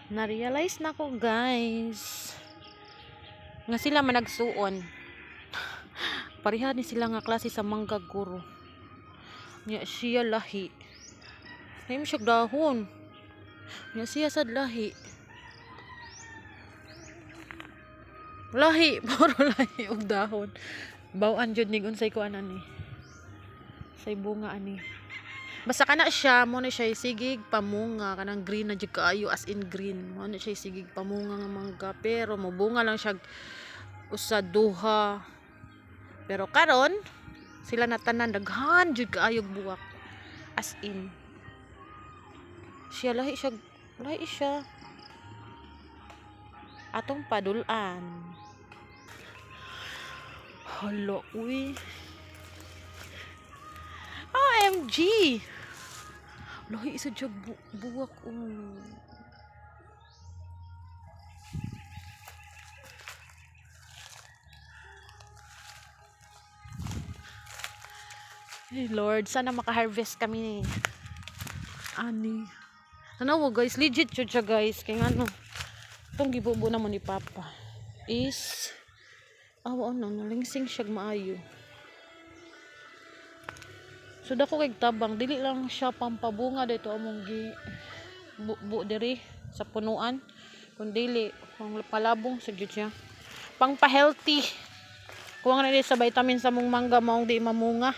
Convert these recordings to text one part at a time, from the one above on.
Na-realize na ko guys nga sila managsuon. Pareha ni sila nga klase sa mangga guro. Nya siya lahi. Name siya dahon. Nya siya sad lahi. Lahi, puro lahi og dahon. Bawan jud nig unsay ko ani. Say bunga ani. Basta kana siya mo na siya sigig pamunga kanang green na jud kaayo as in green. Mo na siya sigig pamunga nga mangga pero mobunga lang siya usa duha. Pero karon sila na tanan daghan jud kaayo buwak. As in. Siya lahi siya. Atong padulan. Hala, uy. OMG. Lahi isa siya buwak. Hey Lord, sana maka-harvest kami. Ani. Tanaw guys, legit siya guys. Kaya ano, itong gibubo naman ni Papa is nalingsing siya maayo. So dako kay tabang dili lang siya pampabunga dito among gi bu diri sa punuan kun dili pang palabong sa jud siya. Pang pa-healthy. Kuwang na sa vitamin sa mong mangga maong di mamunga.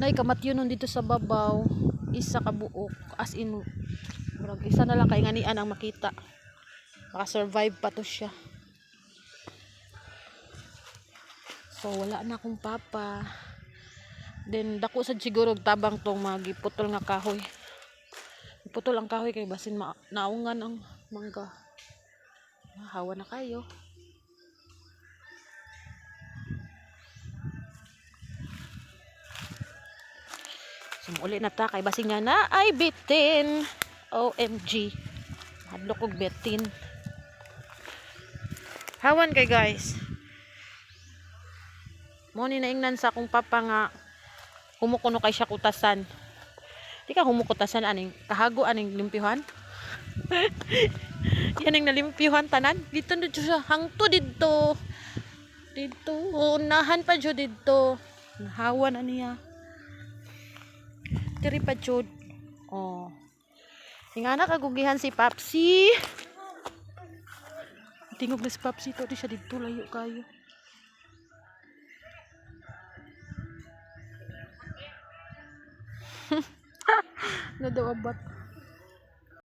Nay kamatyon dito sa babaw isa ka buok as in murag isa na lang kay nganian ang makita. Maka-survive pa to siya. So wala na akong papa. Then dako sad siguro tabang tong magiputol nga kahoy. Iputol ang kahoy kay basin naungan ang mangga. Hawa na kayo. Sumuli na ta kay basin nga na ay bitin. OMG. Hadlok og bitin. Hawan kay guys. Mo ni naingnan sa akong papa nga humukuno kay siya kutasan. Di ka humukutasan aning kahago aning limpyuhan. Yan ang nalimpyuhan tanan. Dito na siya hangto dito. Dito unahan pa jud dito. Hawa na niya. Diri pa jud. Oh. Ingana kagugihan si Papsi. Tingog na si Papsi to di siya dito layo kayo. Nadawabat.